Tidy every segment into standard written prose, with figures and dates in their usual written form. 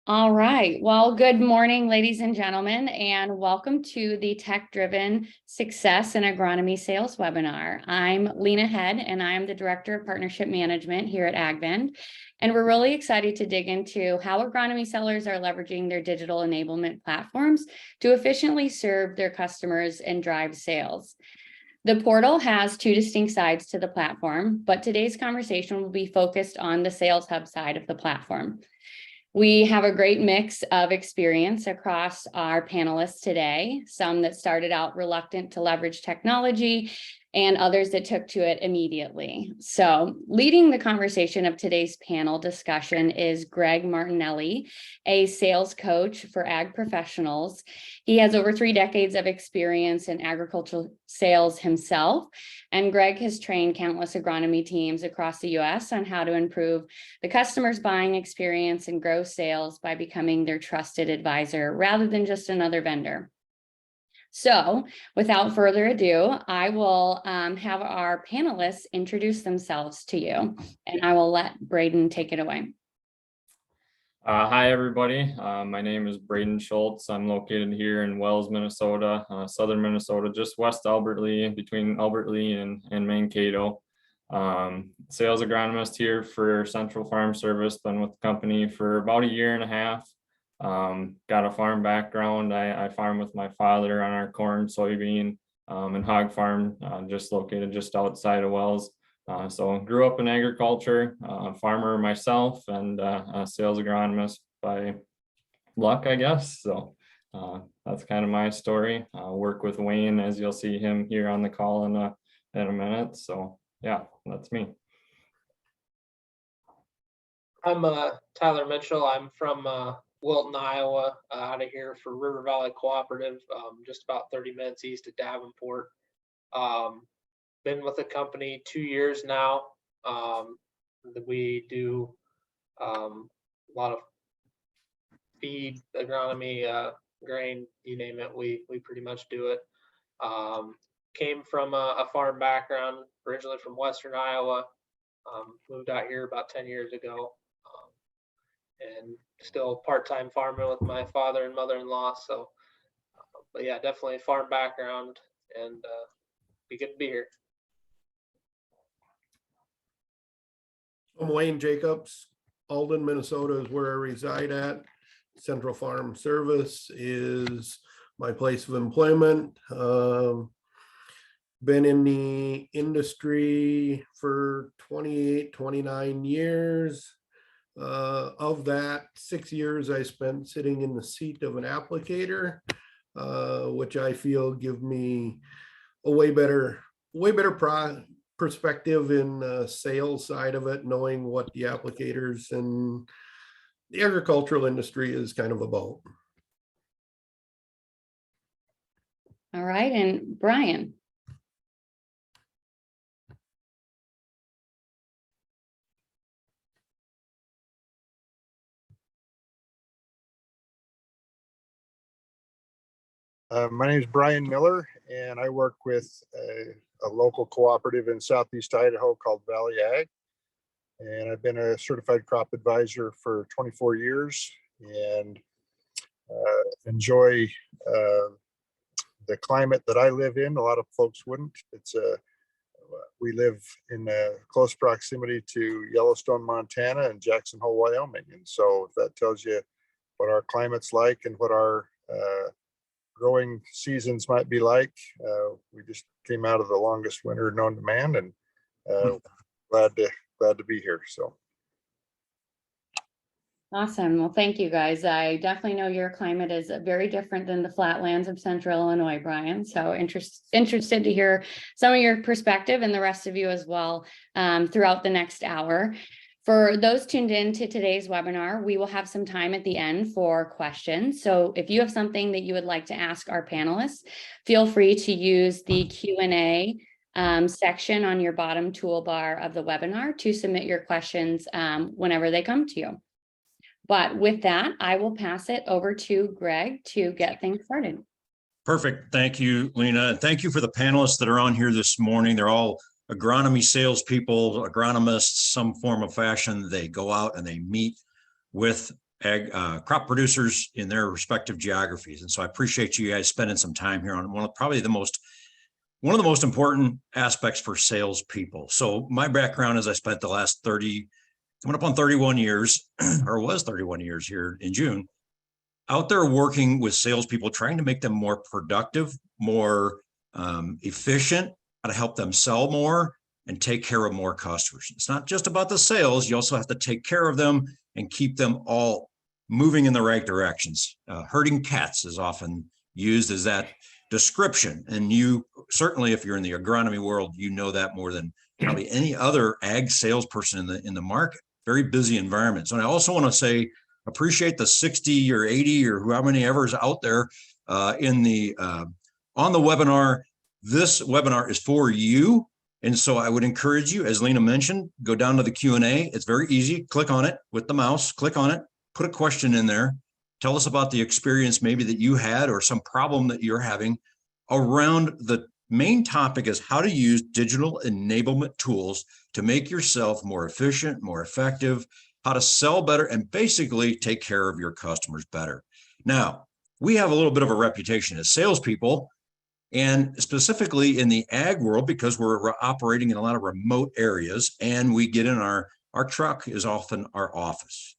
All right. Well, good morning, ladies and gentlemen, and welcome to the Tech-Driven Success in Agronomy Sales webinar. I'm Lena Head, and I'm the Director of Partnership Management here at AgVend. And we're really excited to dig into how agronomy sellers are leveraging their digital enablement platforms to efficiently serve their customers and drive sales. The portal has two distinct sides to the platform, but today's conversation will be focused on the Sales Hub side of the platform. We have a great mix of experience across our panelists today, some that started out reluctant to leverage technology and others that took to it immediately. So leading the conversation of today's panel discussion is Greg Martinelli, a sales coach for ag professionals. He has over 3 decades of experience in agricultural sales himself, and Greg has trained countless agronomy teams across the US on how to improve the customer's buying experience and grow sales by becoming their trusted advisor rather than just another vendor. So without further ado, I will have our panelists introduce themselves to you, and I will let Brayden take it away. Hi, everybody. My name is Braden Schultz. I'm located here in Wells, Minnesota, southern Minnesota, just west Albert Lea, between Albert Lea and Mankato. Sales agronomist here for Central Farm Service. Been with the company for about 1.5 years. Got a farm background. I farm with my father on our corn, soybean, and hog farm, just located just outside of Wells. So grew up in agriculture, farmer myself, and a sales agronomist by luck, I guess. So that's kind of my story. Work with Wayne, as you'll see him here on the call in a minute. So yeah, that's me. I'm Tyler Mitchell. I'm from Wilton, Iowa, out of here for River Valley Cooperative, just about 30 minutes east of Davenport. Been with the company 2 years now. We do a lot of feed, agronomy, grain, you name it, we pretty much do it. Came from a farm background, originally from Western Iowa. Moved out here about 10 years ago. And still part-time farming with my father and mother-in-law. So, but yeah, definitely farm background, and be good to be here. I'm Wayne Jacobs. Alden, Minnesota is where I reside at. Central Farm Service is my place of employment. Been in the industry for 28, 29 years. Of that, 6 years I spent sitting in the seat of an applicator, which I feel give me a way better perspective in the sales side of it, knowing what the applicators and the agricultural industry is kind of about. All right, and Brian. My name is Brian Miller, and I work with a local cooperative in Southeast Idaho called Valley Ag. And I've been a certified crop advisor for 24 years and enjoy the climate that I live in. A lot of folks wouldn't. We live in close proximity to Yellowstone, Montana, and Jackson Hole, Wyoming. And so if that tells you what our climate's like and what our growing seasons might be like. We just came out of the longest winter known to man, and glad to be here. So Awesome. Well, thank you guys. I definitely know your climate is very different than the flatlands of Central Illinois, Brian. So interested to hear some of your perspective, and the rest of you as well, throughout the next hour. For those tuned in to today's webinar, we will have some time at the end for questions. So if you have something that you would like to ask our panelists, feel free to use the Q&A section on your bottom toolbar of the webinar to submit your questions whenever they come to you. But with that, I will pass it over to Greg to get things started. Perfect. Thank you, Lena. And thank you for the panelists that are on here this morning. They're all agronomy salespeople, agronomists, some form of fashion. They go out and they meet with crop producers in their respective geographies. And so I appreciate you guys spending some time here on one of the most important aspects for salespeople. So my background is I spent the last coming up on 31 years, or was 31 years here in June, out there working with salespeople, trying to make them more productive, more efficient, how to help them sell more and take care of more customers. It's not just about the sales. You also have to take care of them and keep them all moving in the right directions. Herding cats is often used as that description. And you certainly, if you're in the agronomy world, you know that more than probably any other ag salesperson in the market. Very busy environment. So I also want to say, appreciate the 60 or 80 or how many ever is out there on the webinar. This webinar is for you. And so I would encourage you, as Lena mentioned, go down to the Q&A. It's very easy. Click on it with the mouse, click on it, put a question in there. Tell us about the experience maybe that you had or some problem that you're having around. The main topic is how to use digital enablement tools to make yourself more efficient, more effective, how to sell better, and basically take care of your customers better. Now, we have a little bit of a reputation as salespeople, and specifically in the ag world, because we're operating in a lot of remote areas, and we get in our truck is often our office.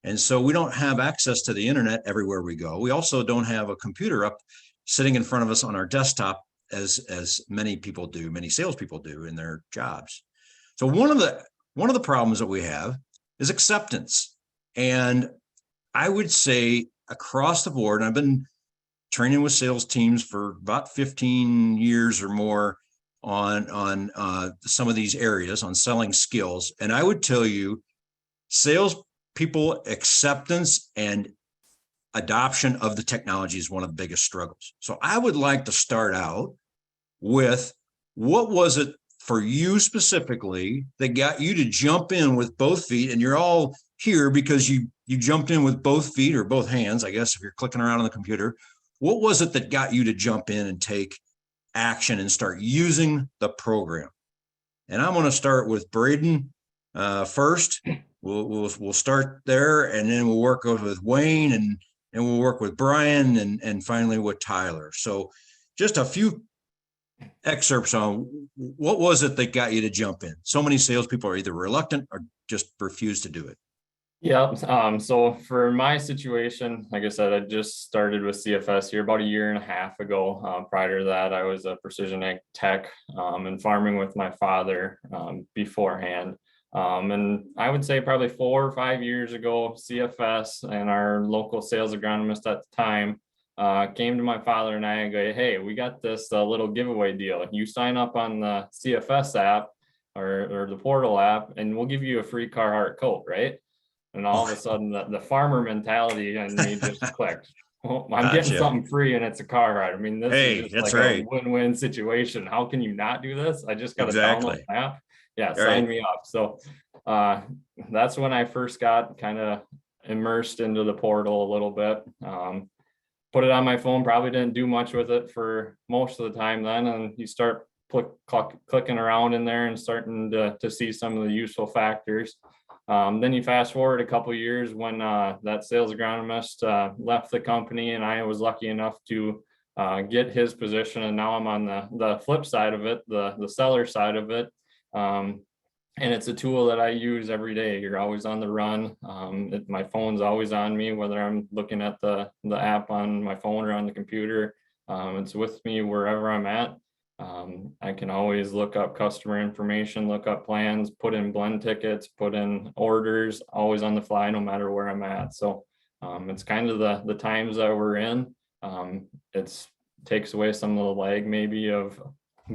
And so we don't have access to the internet everywhere we go. We also don't have a computer up sitting in front of us on our desktop as many people do, many salespeople do in their jobs. So one of the problems that we have is acceptance. And I would say across the board, and I've been training with sales teams for about 15 years or more on some of these areas on selling skills. And I would tell you, salespeople acceptance and adoption of the technology is one of the biggest struggles. So I would like to start out with, what was it for you specifically that got you to jump in with both feet? And you're all here because you jumped in with both feet or both hands, I guess, if you're clicking around on the computer. What was it that got you to jump in and take action and start using the program? And I'm going to start with Brayden first. We'll start there, and then we'll work with Wayne, and we'll work with Brian, and finally with Tyler. So just a few excerpts on what was it that got you to jump in. So many salespeople are either reluctant or just refuse to do it. Yeah. So for my situation, like I said, I just started with CFS here about 1.5 years ago. Prior to that, I was a precision ag tech and farming with my father beforehand. And I would say probably 4 or 5 years ago, CFS and our local sales agronomist at the time came to my father and I and go, hey, we got this little giveaway deal. You sign up on the CFS app or the portal app, and we'll give you a free Carhartt coat, right? And all of a sudden, the farmer mentality in me just clicked. Well, I'm getting something free, and it's a Carhartt. I mean, this is just like a win-win situation. How can you not do this? I just got to download the app. Yeah, sign me up. So that's when I first got kind of immersed into the portal a little bit. Put it on my phone, probably didn't do much with it for most of the time then. And you start clicking around in there and starting to see some of the useful factors. Then you fast forward a couple of years when that sales agronomist left the company, and I was lucky enough to get his position. And now I'm on the flip side of it, the seller side of it. And it's a tool that I use every day. You're always on the run. My phone's always on me, whether I'm looking at the app on my phone or on the computer. It's with me wherever I'm at. I can always look up customer information, look up plans, put in blend tickets, put in orders, always on the fly, no matter where I'm at. So it's kind of the times that we're in. It takes away some of the lag maybe of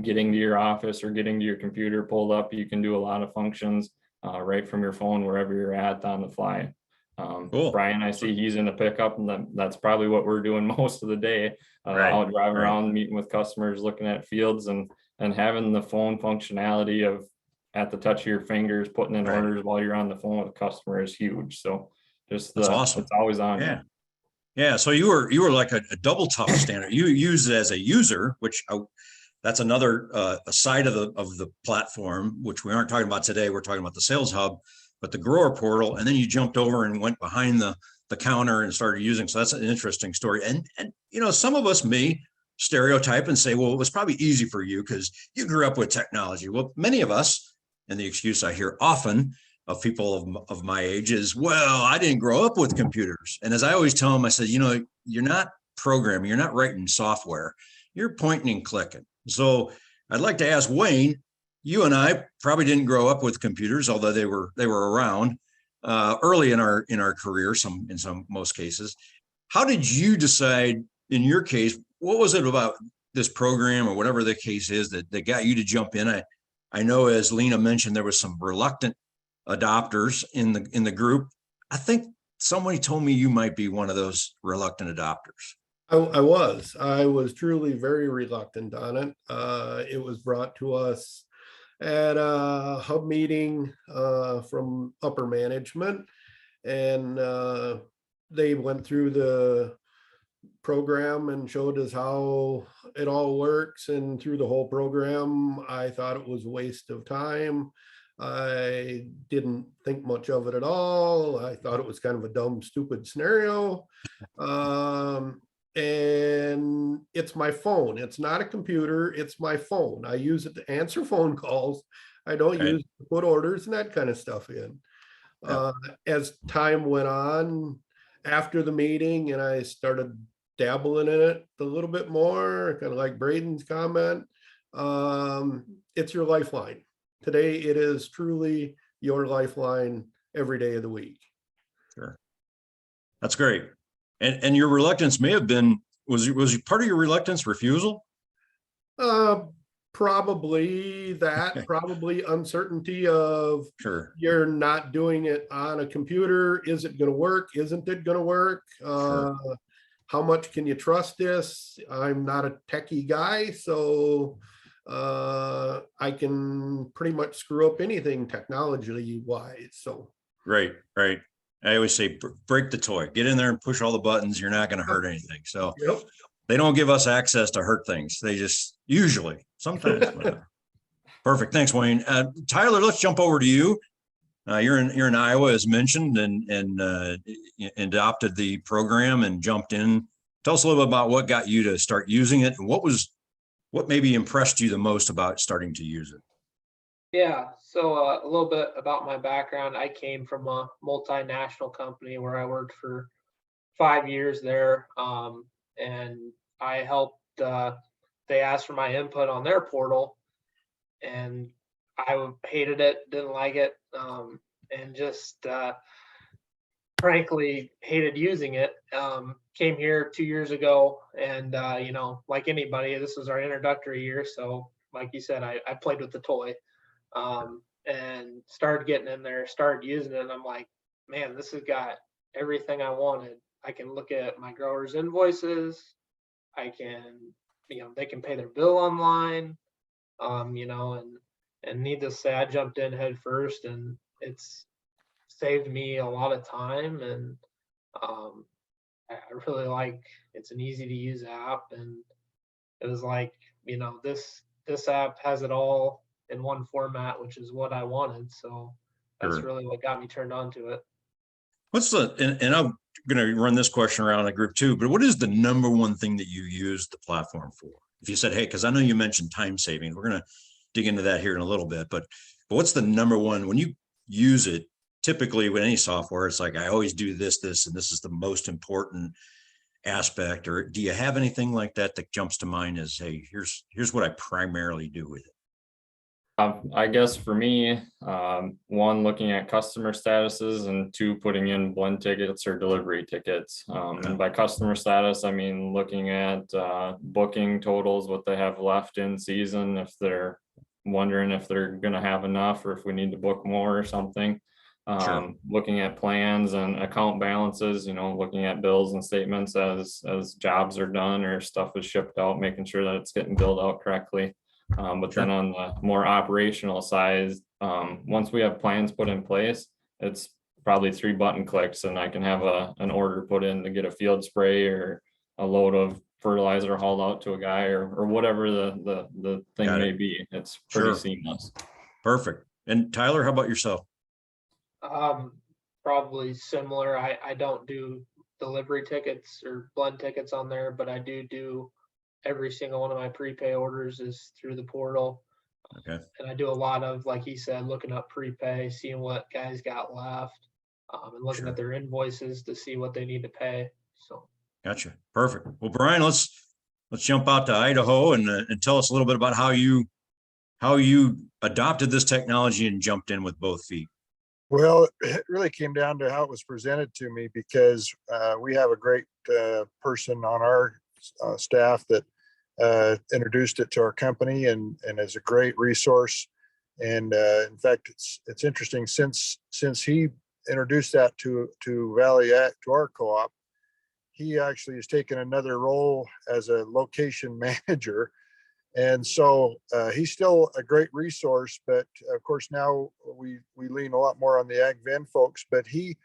getting to your office or getting to your computer pulled up. You can do a lot of functions right from your phone, wherever you're at on the fly. Cool. Brian, I see he's in the pickup, and that's probably what we're doing most of the day. Out driving around, meeting with customers, looking at fields, and having the phone functionality of at the touch of your fingers, putting in orders while you're on the phone with a customer is huge. So just that's awesome. It's always on. Yeah. Yeah. So you were like a double tough standard. You use it as a user, which that's another a side of the platform, which we aren't talking about today. We're talking about the Sales Hub, but the grower portal. And then you jumped over and went behind the the counter and started using. So that's an interesting story. And you know, some of us may stereotype and say, well, it was probably easy for you because you grew up with technology. Well, many of us, and the excuse I hear often of people of my age is, well, I didn't grow up with computers. And as I always tell them, I said, you know, you're not programming, you're not writing software, you're pointing and clicking. So I'd like to ask Wayne, you and I probably didn't grow up with computers, although they were around early in our career, most cases. How did you decide in your case, what was it about this program or whatever the case is that got you to jump in? I know, as Lena mentioned, there was some reluctant adopters in the group. I think somebody told me you might be one of those reluctant adopters. I was truly very reluctant on it. It was brought to us at a hub meeting from upper management, and they went through the program and showed us how it all works. And through the whole program, I thought it was a waste of time. I didn't think much of it at all. I thought it was kind of a dumb, stupid scenario. And it's my phone. It's not a computer. It's my phone. I use it to answer phone calls. I don't use it to put orders and that kind of stuff in. As time went on after the meeting, and I started dabbling in it a little bit more, kind of like Braden's comment, it's your lifeline. Today, it is truly your lifeline every day of the week. Sure. That's great. And your reluctance may have been, was part of your reluctance refusal? Probably that, probably uncertainty of, sure, you're not doing it on a computer. Is it going to work? Isn't it going to work? Sure. How much can you trust this? I'm not a techie guy, so I can pretty much screw up anything technology wise. So right. I always say, break the toy, get in there and push all the buttons. You're not going to hurt anything. So they don't give us access to hurt things. They just usually, sometimes. Perfect. Thanks, Wayne. Tyler, let's jump over to you. You're in Iowa, as mentioned, and adopted the program and jumped in. Tell us a little bit about what got you to start using it, and what maybe impressed you the most about starting to use it. Yeah, so a little bit about my background. I came from a multinational company where I worked for 5 years there, and I helped. They asked for my input on their portal, and I hated it, didn't like it, and just frankly hated using it. Came here 2 years ago, and you know, like anybody, this was our introductory year, so like you said, I played with the toy. And started getting in there, started using it, and I'm like, man, this has got everything I wanted. I can look at my growers' invoices. I can, you know, they can pay their bill online. You know, and needless to say, I jumped in head first, and it's saved me a lot of time. And I really like, it's an easy to use app, and it was like, you know, this app has it all in one format, which is what I wanted. So that's really what got me turned on to it. What's and I'm going to run this question around the group too, but what is the number one thing that you use the platform for? If you said, hey, because I know you mentioned time saving, we're going to dig into that here in a little bit, but what's the number one, when you use it, typically with any software, it's like, I always do this, and this is the most important aspect? Or do you have anything like that jumps to mind as, hey, here's what I primarily do with it? I guess for me, one, looking at customer statuses, and two, putting in blend tickets or delivery tickets. And by customer status, I mean looking at booking totals, what they have left in season, if they're wondering if they're going to have enough or if we need to book more or something. Looking at plans and account balances, you know, looking at bills and statements as jobs are done or stuff is shipped out, making sure that it's getting billed out correctly. But then on the more operational side, once we have plans put in place, it's probably 3 button clicks and I can have an order put in to get a field spray or a load of fertilizer hauled out to a guy or whatever the thing may be. It's pretty seamless. Perfect. And Tyler, how about yourself? probably similar. I don't do delivery tickets or blend tickets on there, but I do every single one of my prepay orders is through the portal. Okay. And I do a lot of, like he said, looking up prepay, seeing what guys got left, and looking Sure. at their invoices to see what they need to pay. So. Gotcha. Perfect. Well, Brian, let's jump out to Idaho and tell us a little bit about how you adopted this technology and jumped in with both feet. Well, it really came down to how it was presented to me, because we have a great person on our staff that introduced it to our company and is a great resource. And in fact, it's interesting, since he introduced that to Valley to our co-op, he actually has taken another role as a location manager. And so he's still a great resource, but of course now we lean a lot more on the AgVend folks, but he's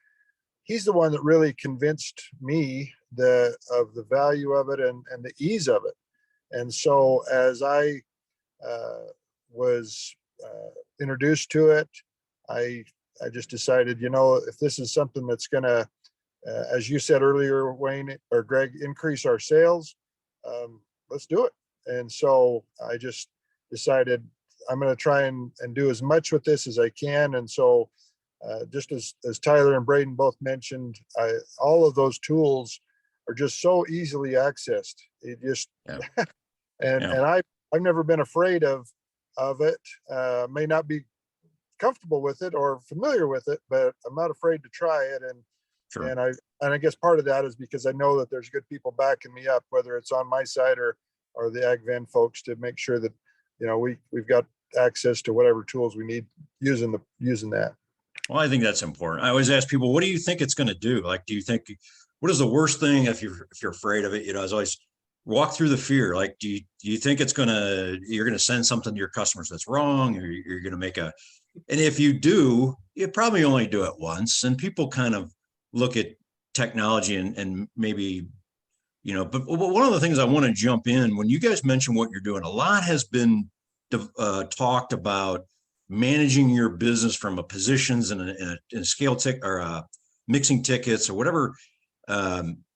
the one that really convinced me of the value of it and the ease of it. And so as I was introduced to it, I just decided, if this is something that's gonna, as you said earlier, Wayne or Greg, increase our sales, let's do it. And so I just decided I'm going to try and do as much with this as I can. And so just as Tyler and Brayden both mentioned, all of those tools are just so easily accessed. It just, Yeah. and I've never been afraid of it. May not be comfortable with it or familiar with it, but I'm not afraid to try it. Sure. And I guess part of that is because I know that there's good people backing me up, whether it's on my side or the AgVend folks, to make sure that, we've got access to whatever tools we need using that. Well, I think that's important. I always ask people, what do you think it's going to do? Like, do you think, what is the worst thing if you're afraid of it? I always walk through the fear. Like, do you think you're going to send something to your customers that's wrong, or you're going to make and if you do, you probably only do it once. And people kind of look at technology and maybe, but one of the things I want to jump in, when you guys mention what you're doing, a lot has been talked about managing your business from a positions and a scale or mixing tickets or whatever,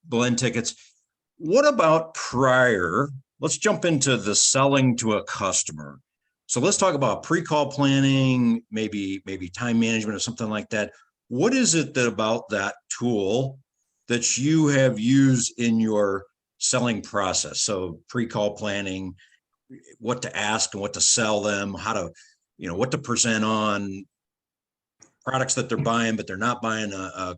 blend tickets. What about prior? Let's jump into the selling to a customer. So let's talk about pre-call planning, maybe time management or something like that. What is it about that tool that you have used in your selling process? So pre-call planning, what to ask and what to sell them, how to, what to present on products that they're buying, but they're not buying a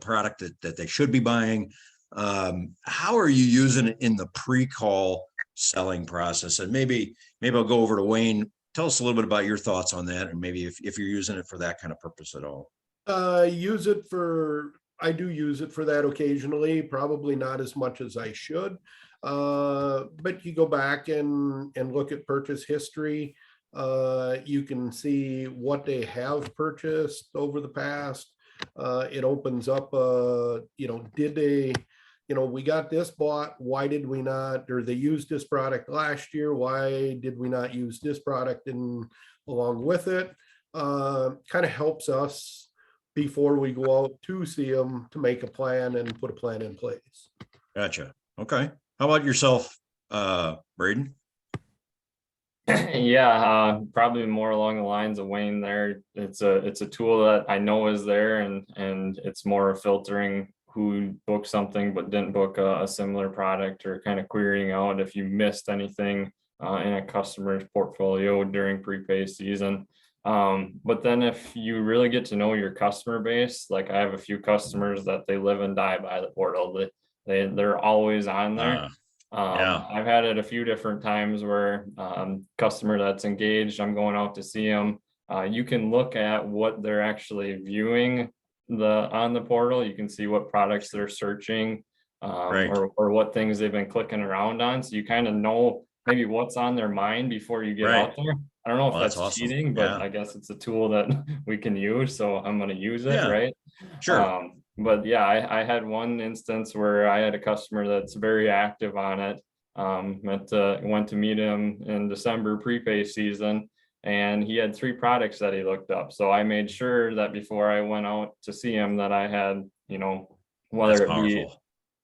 product that they should be buying. How are you using it in the pre-call selling process? And maybe I'll go over to Wayne. Tell us a little bit about your thoughts on that, and maybe if you're using it for that kind of purpose at all. I do use it for that occasionally, probably not as much as I should. But you go back and look at purchase history. You can see what they have purchased over the past. It opens up, did they, we got this bought, why did we not, or they used this product last year, why did we not use this product along with it? Kind of helps us before we go out to see them to make a plan and put a plan in place. Gotcha. Okay. How about yourself, Brayden? Yeah, probably more along the lines of Wayne there. It's a tool that I know is there, and it's more filtering who booked something but didn't book a similar product, or kind of querying out if you missed anything in a customer's portfolio during prepay season. But then if you really get to know your customer base, like I have a few customers that they live and die by the portal. They're always on there. Yeah. I've had it a few different times where customer that's engaged, I'm going out to see them. You can look at what they're actually viewing on the portal. You can see what products they're searching, Right. or what things they've been clicking around on. So you kind of know maybe what's on their mind before you get Right. out there. I don't know if Well, that's that's awesome. cheating, but Yeah. I guess it's a tool that we can use. So I'm going to use it, Yeah. right? Sure. But yeah, I had one instance where I had a customer that's very active on it. Went to meet him in December prepay season, and he had 3 products that he looked up. So I made sure that before I went out to see him that I had, whether That's it be powerful.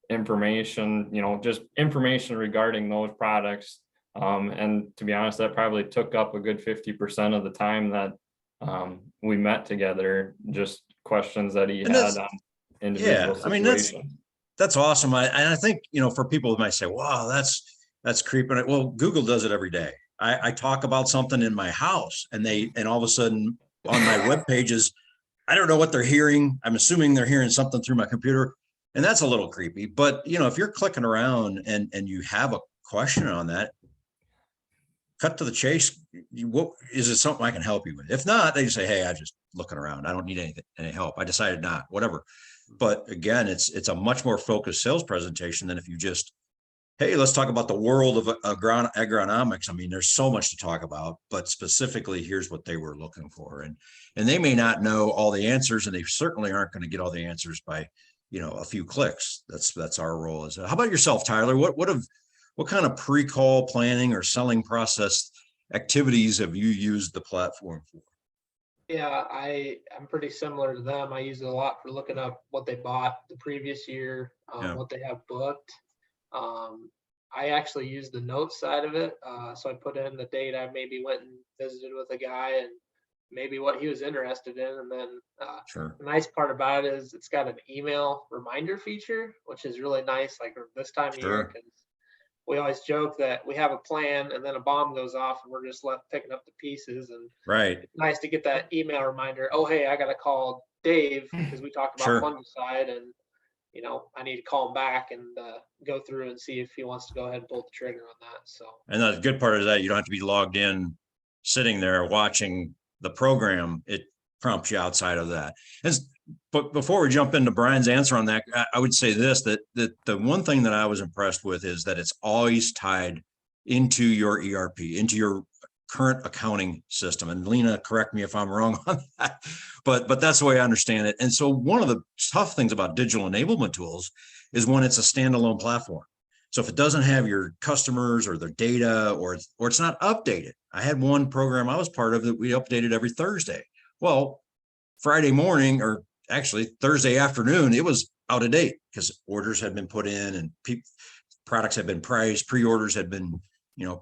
information, just information regarding those products. And to be honest, that probably took up a good 50% of the time that we met together, just questions that he And had that's, on individual yeah, I mean, situations. that's awesome. And I think, for people who might say, wow, that's creepy. Well, Google does it every day. I talk about something in my house and all of a sudden on my web pages, I don't know what they're hearing. I'm assuming they're hearing something through my computer, and that's a little creepy. But, if you're clicking around and you have a question on that, cut to the chase. What is it, something I can help you with? If not, they say, hey, I'm just looking around. I don't need any help. I decided not, whatever. But again, it's a much more focused sales presentation than if you just, hey, let's talk about the world of agronomics. I mean, there's so much to talk about, but specifically, here's what they were looking for. And they may not know all the answers, and they certainly aren't going to get all the answers by, a few clicks. That's our role. How about yourself, Tyler? What kind of pre-call planning or selling process activities have you used the platform for? Yeah, I'm pretty similar to them. I use it a lot for looking up what they bought the previous year, Yeah. what they have booked. I actually use the notes side of it. So I put in the date I maybe went and visited with a guy and maybe what he was interested in. And then Sure. the nice part about it is it's got an email reminder feature, which is really nice, like this time of year, because we always joke that we have a plan and then a bomb goes off and we're just left picking up the pieces. And Right. it's nice to get that email reminder. Oh, hey, I got to call Dave because we talked about Sure. fungicide, and I need to call him back and go through and see if he wants to go ahead and pull the trigger on that. So, And the good part is that you don't have to be logged in, sitting there watching the program. It prompts you outside of that. But before we jump into Brian's answer on that, I would say this, that the one thing that I was impressed with is that it's always tied into your ERP, into your current accounting system. And Lena, correct me if I'm wrong on that, but that's the way I understand it. And so one of the tough things about digital enablement tools is when it's a standalone platform. So if it doesn't have your customers or their data, or it's not updated. I had one program I was part of that we updated every Thursday. Well, Friday morning, or actually Thursday afternoon, it was out of date because orders had been put in and products had been priced, pre-orders had been,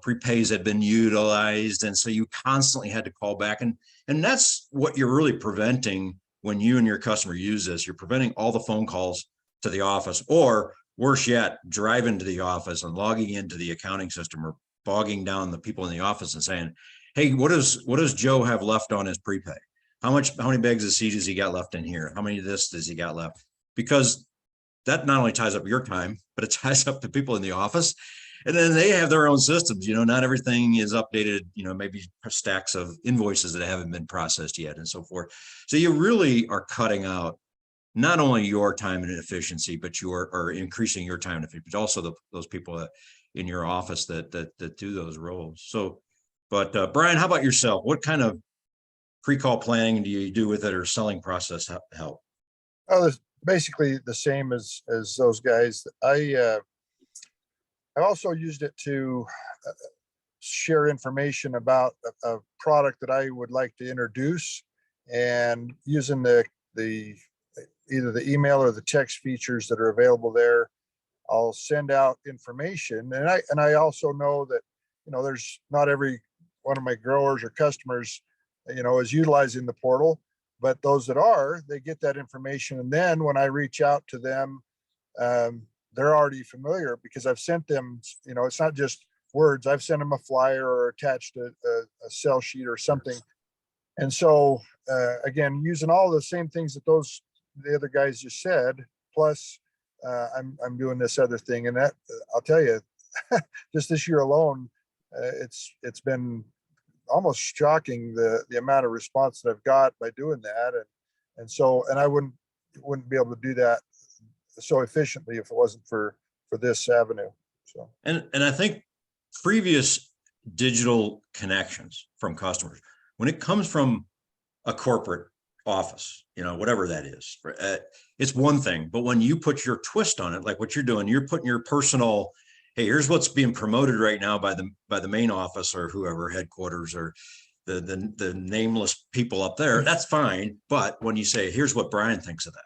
prepays had been utilized. And so you constantly had to call back. And that's what you're really preventing when you and your customer use this. You're preventing all the phone calls to the office, or worse yet, driving to the office and logging into the accounting system, or bogging down the people in the office and saying, hey, what does Joe have left on his prepay? How many bags of seed has he got left in here? How many of this does he got left? Because that not only ties up your time, but it ties up the people in the office. And then they have their own systems, not everything is updated, maybe stacks of invoices that haven't been processed yet and so forth. So you really are cutting out not only your time and efficiency, but are increasing your time and efficiency, but also those people in your office that do those roles. So, but Brian, how about yourself? What kind of pre-call planning do you do with it, or selling process help? Oh, it's basically the same as those guys. I also used it to share information about a product that I would like to introduce, and using either the email or the text features that are available there, I'll send out information. And I also know that, there's not every one of my growers or customers, is utilizing the portal, but those that are, they get that information. And then when I reach out to them, they're already familiar because I've sent them, it's not just words. I've sent them a flyer or attached a sell sheet or something. And so, again, using all the same things that the other guys just said, plus I'm doing this other thing. And that, I'll tell you, just this year alone, it's been almost shocking the amount of response that I've got by doing that. And I wouldn't be able to do that so efficiently if it wasn't for this avenue. So, and I think previous digital connections from customers, when it comes from a corporate office, whatever that is, it's one thing. But when you put your twist on it, like what you're doing, you're putting your personal, hey, here's what's being promoted right now by the main office or whoever, headquarters, or the nameless people up there, that's fine. But when you say, here's what Brian thinks of that,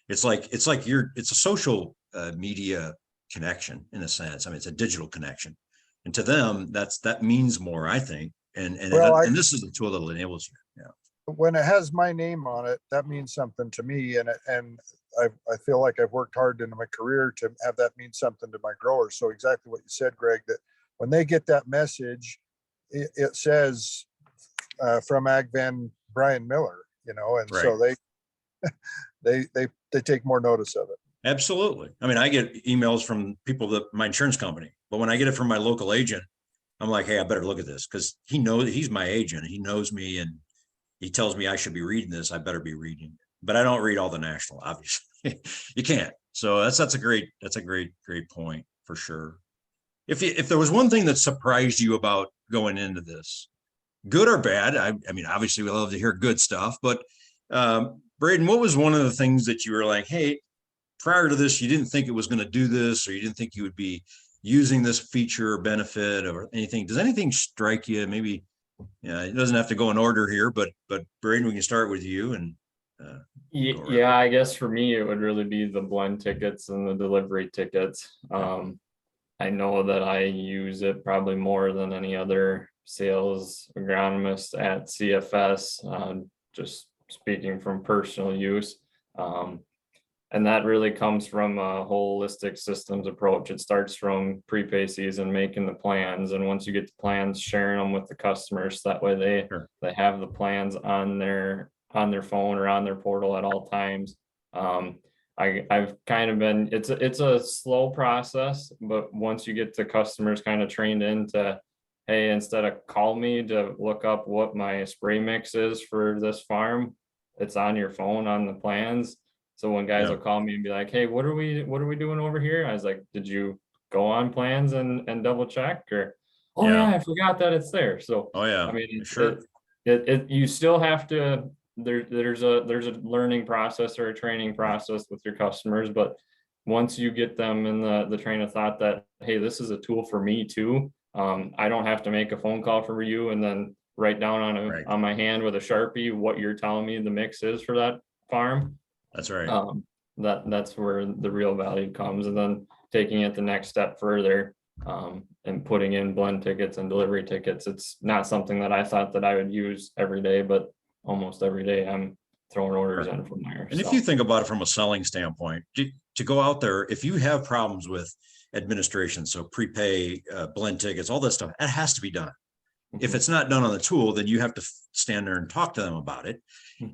it's like it's a social media connection in a sense. I mean, it's a digital connection, and to them, that means more, I think. And this is a tool that enables you. Yeah. When it has my name on it, that means something to me, and I feel like I've worked hard in my career to have that mean something to my growers. So exactly what you said, Greg, that when they get that message, it says from AgVend Brian Miller, and right. So they take more notice of it. Absolutely. I mean, I get emails from people that my insurance company, but when I get it from my local agent, I'm like, hey, I better look at this because he knows he's my agent. He knows me and he tells me I should be reading this. I better be reading it. But I don't read all the national, obviously. You can't. So that's a great point for sure. If there was one thing that surprised you about going into this, good or bad, I mean, obviously we love to hear good stuff, but Brayden, what was one of the things that you were like, hey, prior to this, you didn't think it was going to do this, or you didn't think you would be using this feature or benefit or anything? Does anything strike you? Maybe, it doesn't have to go in order here, but Brayden, we can start with you. And yeah, I guess for me, it would really be the blend tickets and the delivery tickets. I know that I use it probably more than any other sales agronomist at CFS, just speaking from personal use. And that really comes from a holistic systems approach. It starts from prepay season, making the plans. And once you get the plans, sharing them with the customers. That way they have the plans on their phone or on their portal at all times. I've kind of been, it's a slow process, but once you get the customers kind of trained into, hey, instead of call me to look up what my spray mix is for this farm, it's on your phone on the plans. So when guys will call me and be like, hey, what are we doing over here? I was like, did you go on plans and double check? Or, yeah, I forgot that it's there. So, I mean, sure. You still have to, there's a learning process or a training process with your customers, but once you get them in the train of thought that, hey, this is a tool for me too. I don't have to make a phone call for you and then write down on my hand with a Sharpie what you're telling me the mix is for that farm. That's right. That's where the real value comes, and then taking it the next step further, and putting in blend tickets and delivery tickets. It's not something that I thought that I would use every day, but almost every day I'm throwing orders in from there. And if you think about it from a selling standpoint, to go out there, if you have problems with administration, so prepay, blend tickets, all that stuff, it has to be done. If it's not done on the tool, then you have to stand there and talk to them about it.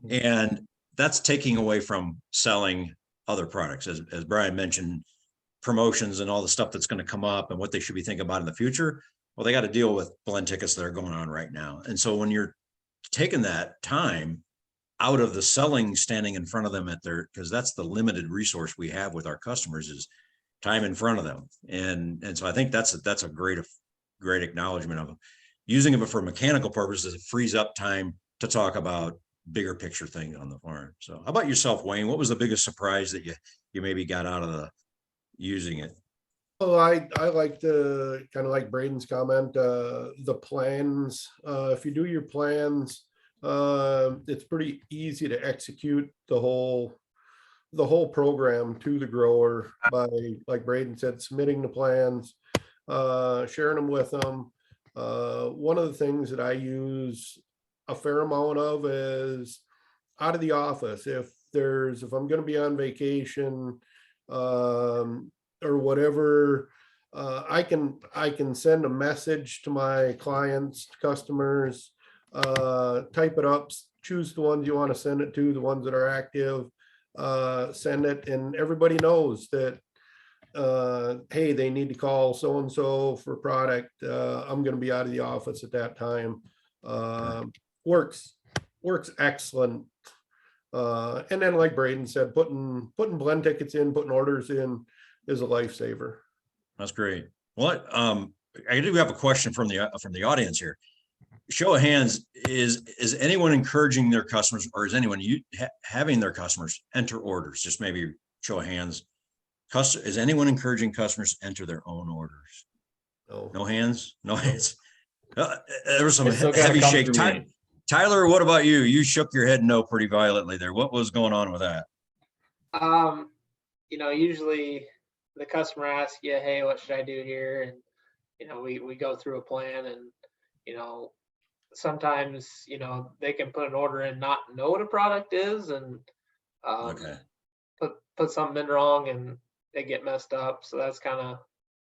And that's taking away from selling other products. As Brian mentioned, promotions and all the stuff that's going to come up and what they should be thinking about in the future. Well, they got to deal with blend tickets that are going on right now. And so when you're taking that time out of the selling, standing in front of them because that's the limited resource we have with our customers is time in front of them. And so I think that's a great acknowledgement of using it for mechanical purposes. It frees up time to talk about bigger picture things on the farm. So how about yourself, Wayne? What was the biggest surprise that you maybe got out of using it? Oh, I like the kind of like Braden's comment, the plans. If you do your plans, it's pretty easy to execute the whole program to the grower by, like Brayden said, submitting the plans, sharing them with them. One of the things that I use a fair amount of is out of the office. If I'm going to be on vacation, or whatever, I can send a message to my clients, customers, type it up, choose the ones you want to send it to, the ones that are active, send it, and everybody knows that, hey, they need to call so-and-so for product. I'm going to be out of the office at that time. Works excellent. And then, like Brayden said, putting blend tickets in, putting orders in is a lifesaver. That's great. Well, I do have a question from the audience here. Show of hands, is anyone encouraging their customers, or is anyone having their customers enter orders? Just maybe show of hands. Is anyone encouraging customers to enter their own orders? No hands. There was some heavy shake. Tyler, what about you? You shook your head no pretty violently there. What was going on with that? Usually the customer asks you, hey, what should I do here? And, we go through a plan and, sometimes, they can put an order in, not know what a product is and Okay. put something in wrong and they get messed up. So that's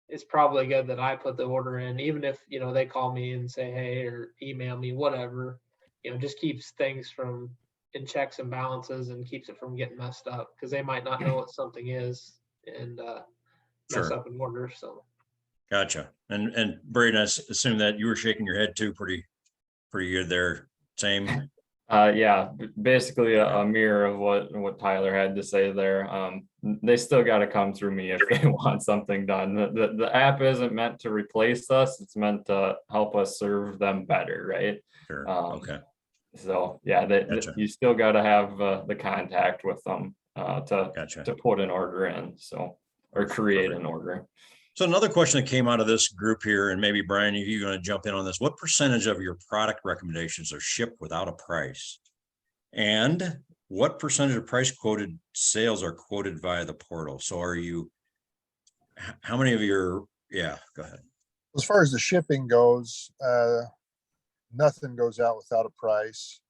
it's probably good that I put the order in, even if, they call me and say, hey, or email me, whatever, just keeps things from in checks and balances and keeps it from getting messed up because they might not know what something is and mess Sure. up an order. So Gotcha. And Brayden, I assume that you were shaking your head too, pretty good there. Same. Yeah, basically a mirror of what Tyler had to say there. They still got to come through me if they want something done. The app isn't meant to replace us. It's meant to help us serve them better, right? Sure. Okay. So yeah, Gotcha. you still got to have the contact with them Gotcha. to put an order in, so or create an order. So another question that came out of this group here, and maybe Brian, you're going to jump in on this. What percentage of your product recommendations are shipped without a price? And what percentage of price quoted sales are quoted via the portal? So how many of your, yeah, go ahead. As far as the shipping goes, nothing goes out without a price.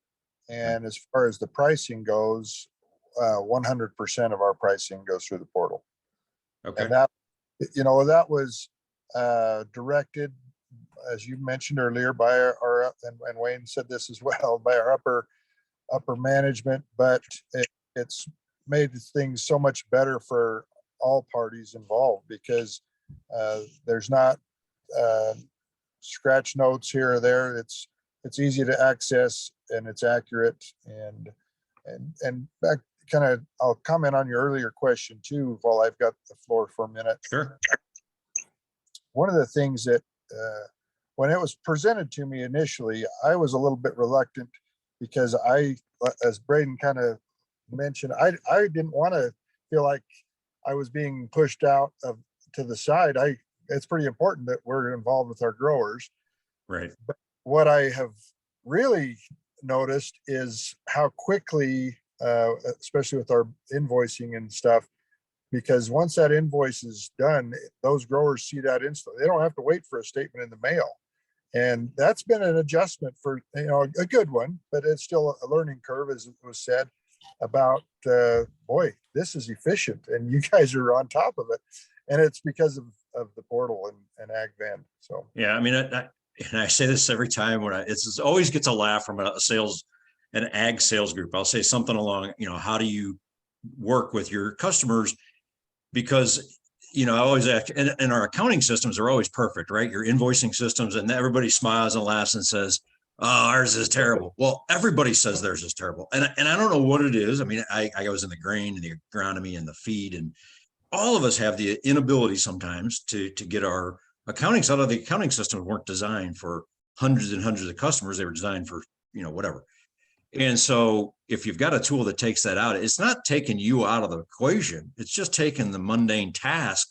And as far as the pricing goes, 100% of our pricing goes through the portal. Okay. And that was directed, as you mentioned earlier, by our and Wayne said this as well, by our upper management, but it's made things so much better for all parties involved because there's not scratch notes here or there. It's easy to access and it's accurate and back kind of, I'll comment on your earlier question too, while I've got the floor for a minute. Sure. One of the things that when it was presented to me initially, I was a little bit reluctant because as Brayden kind of mentioned, I didn't want to feel like I was being pushed out to the side. It's pretty important that we're involved with our growers. Right. But what I have really noticed is how quickly, especially with our invoicing and stuff, because once that invoice is done, those growers see that instantly. They don't have to wait for a statement in the mail. And that's been an adjustment for, a good one, but it's still a learning curve, as it was said about, boy, this is efficient and you guys are on top of it. And it's because of the portal and AgVend. So, yeah, I mean, and I say this every time when it always gets a laugh from an ag sales group. I'll say something along, how do you work with your customers? Because, I always ask, and our accounting systems are always perfect, right? Your invoicing systems, and everybody smiles and laughs and says, oh, ours is terrible. Well, everybody says theirs is terrible. And I don't know what it is. I mean, I was in the grain and the agronomy and the feed, and all of us have the inability sometimes to get our accounting out of the accounting systems weren't designed for hundreds and hundreds of customers. They were designed for, whatever. And so if you've got a tool that takes that out, it's not taking you out of the equation. It's just taking the mundane task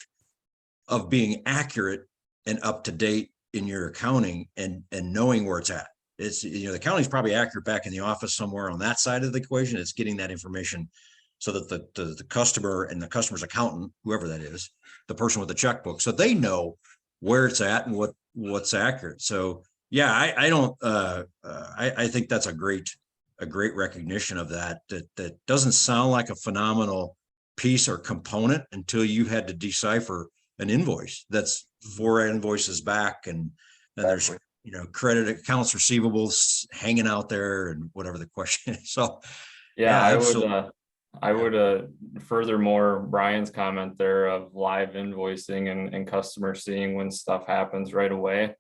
of being accurate and up to date in your accounting and knowing where it's at. It's, the accounting is probably accurate back in the office somewhere on that side of the equation. It's getting that information so that the customer and the customer's accountant, whoever that is, the person with the checkbook, so they know where it's at and what's accurate. So yeah, I think that's a great recognition of that doesn't sound like a phenomenal piece or component until you had to decipher an invoice that's 4 invoices back, and then there's credit accounts receivables hanging out there and whatever the question is. So yeah, I would furthermore Brian's comment there of live invoicing and customers seeing when stuff happens right away.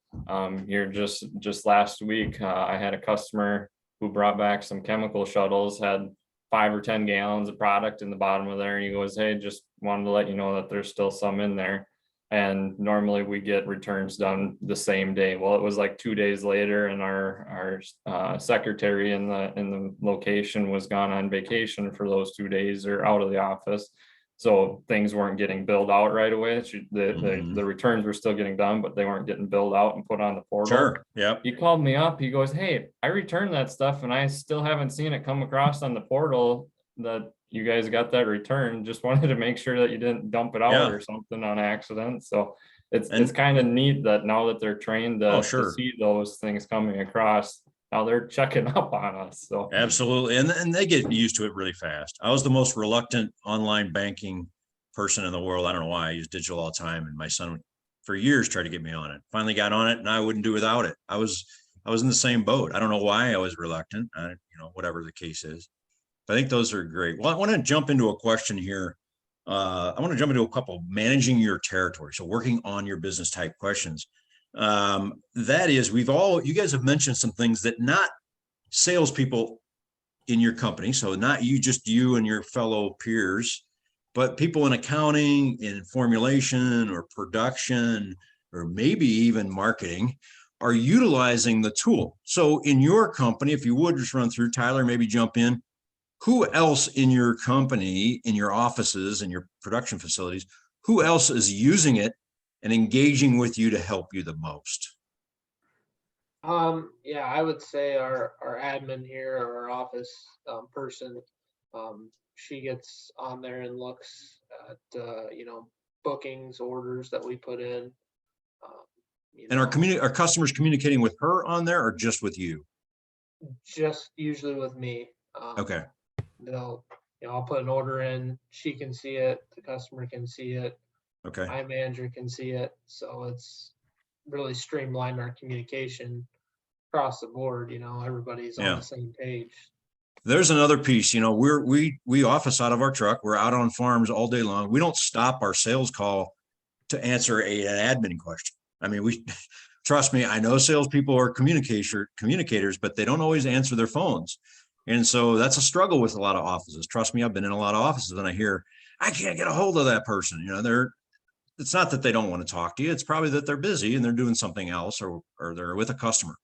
Here just last week, I had a customer who brought back some chemical shuttles, had 5 or 10 gallons of product in the bottom of there. And he goes, hey, just wanted to let you know that there's still some in there. And normally we get returns done the same day. Well, it was like 2 days later, and our secretary in the location was gone on vacation for those 2 days or out of the office. So things weren't getting billed out right away. Mhm. The returns were still getting done, but they weren't getting billed out and put on the portal. Sure, yep. He called me up. He goes, "Hey, I returned that stuff and I still haven't seen it come across on the portal that you guys got that return. Just wanted to make sure that you didn't dump it out Yeah. or something on accident." So it's And- kind of neat that now that they're trained Oh, to sure. see those things coming across, now they're checking up on us. So Absolutely. And they get used to it really fast. I was the most reluctant online banking person in the world. I don't know why. I use digital all the time. And my son for years tried to get me on it. Finally got on it and I wouldn't do without it. I was in the same boat. I don't know why I was reluctant, whatever the case is. But I think those are great. Well, I want to jump into a question here. I want to jump into a couple managing your territory. So working on your business type questions. That is, you guys have mentioned some things that not salespeople in your company, so not just you and your fellow peers, but people in accounting, in formulation or production, or maybe even marketing, are utilizing the tool. So in your company, if you would just run through, Tyler, maybe jump in. Who else in your company, in your offices, in your production facilities, who else is using it and engaging with you to help you the most? Yeah, I would say our admin here, or our office person, she gets on there and looks at bookings, orders that we put in. And are customers communicating with her on there or just with you? Just usually with me. Okay. I'll put an order in, she can see it, the customer can see it, Okay. my manager can see it. So it's really streamlined our communication across the board. Everybody's on the same page. There's another piece, we office out of our truck. We're out on farms all day long. We don't stop our sales call to answer an admin question. I mean, trust me, I know salespeople are communicators, but they don't always answer their phones. And so that's a struggle with a lot of offices. Trust me, I've been in a lot of offices and I hear, I can't get a hold of that person. It's not that they don't want to talk to you. It's probably that they're busy and they're doing something else or they're with a customer.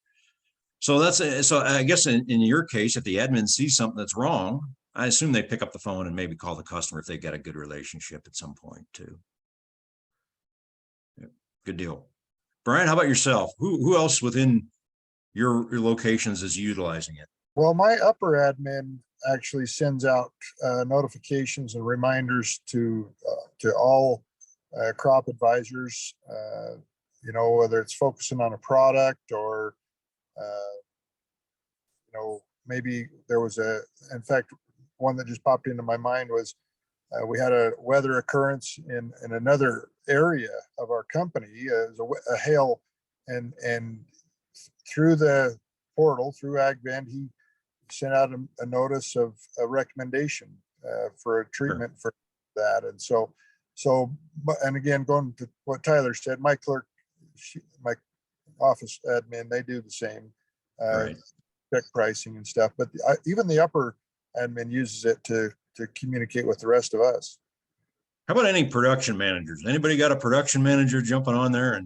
So so I guess in your case, if the admin sees something that's wrong, I assume they pick up the phone and maybe call the customer if they got a good relationship at some point too. Yeah, good deal. Brian, how about yourself? Who else within your locations is utilizing it? Well, my upper admin actually sends out notifications and reminders to all crop advisors, whether it's focusing on a product or, maybe there was in fact, one that just popped into my mind was we had a weather occurrence in another area of our company. It was a hail, and through the portal, through AgVend, he sent out a notice of a recommendation for a treatment for that. And so, and again, going to what Tyler said, my clerk, my office admin, they do the same, Right. check pricing and stuff. But even the upper admin uses it to communicate with the rest of us. How about any production managers? Anybody got a production manager jumping on there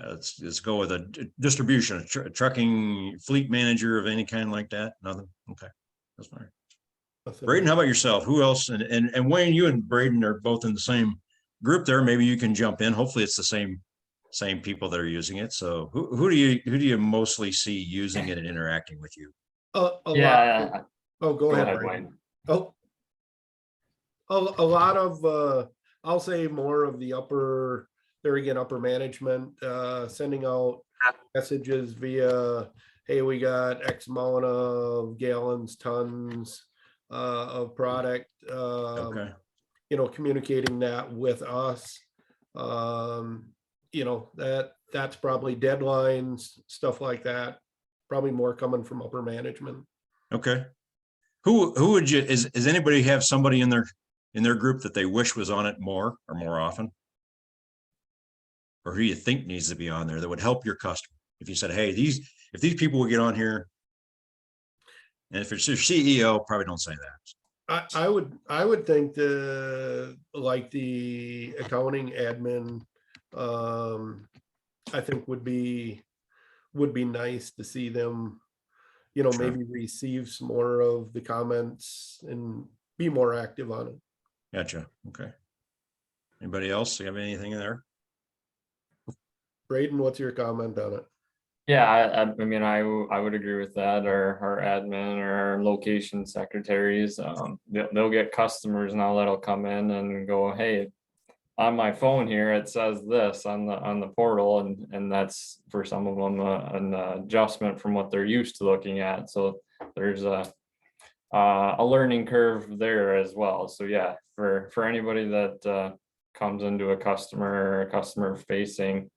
let's go with a distribution, a trucking fleet manager of any kind like that? Nothing. Okay, that's fine. Brayden, how about yourself? Who else? And Wayne, you and Brayden are both in the same group there. Maybe you can jump in. Hopefully it's the same people that are using it. So who do you mostly see using it and interacting with you? yeah. Oh, go ahead, Wayne. Oh, a lot of, I'll say more of the upper management, sending out messages via, hey, we got X amount of gallons, tons of product, Okay. Communicating that with us. That's probably deadlines, stuff like that. Probably more coming from upper management. Okay. Who would you, is anybody have somebody in their group that they wish was on it more often? Or who you think needs to be on there that would help your customer? If you said, hey, if these people would get on here, and if it's your CEO, probably don't say that. I would think the accounting admin, I think would be nice to see them, you know, Sure. maybe receive some more of the comments and be more active on it. Gotcha. Okay. Anybody else? You have anything in there? Braden, what's your comment on it? Yeah, I mean, I would agree with that. Our admin or our location secretaries, they'll get customers now that'll come in and go, hey, on my phone here, it says this on the portal, and that's for some of them an adjustment from what they're used to looking at. So there's a learning curve there as well. So yeah, for anybody that comes into a customer or customer facing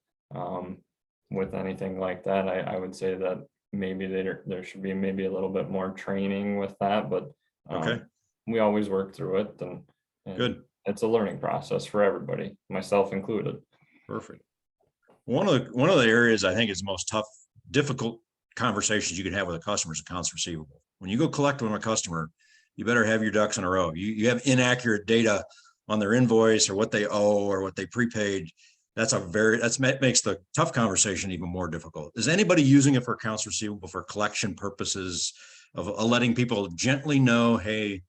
with anything like that, I would say that maybe there should be maybe a little bit more training with that, but Okay. we always work through it, and Good. it's a learning process for everybody, myself included. Perfect. One of the areas I think is the most difficult conversations you can have with a customer is accounts receivable. When you go collect on a customer, you better have your ducks in a row. You have inaccurate data on their invoice or what they owe or what they prepaid. That makes the tough conversation even more difficult. Is anybody using it for accounts receivable for collection purposes of letting people gently know, hey,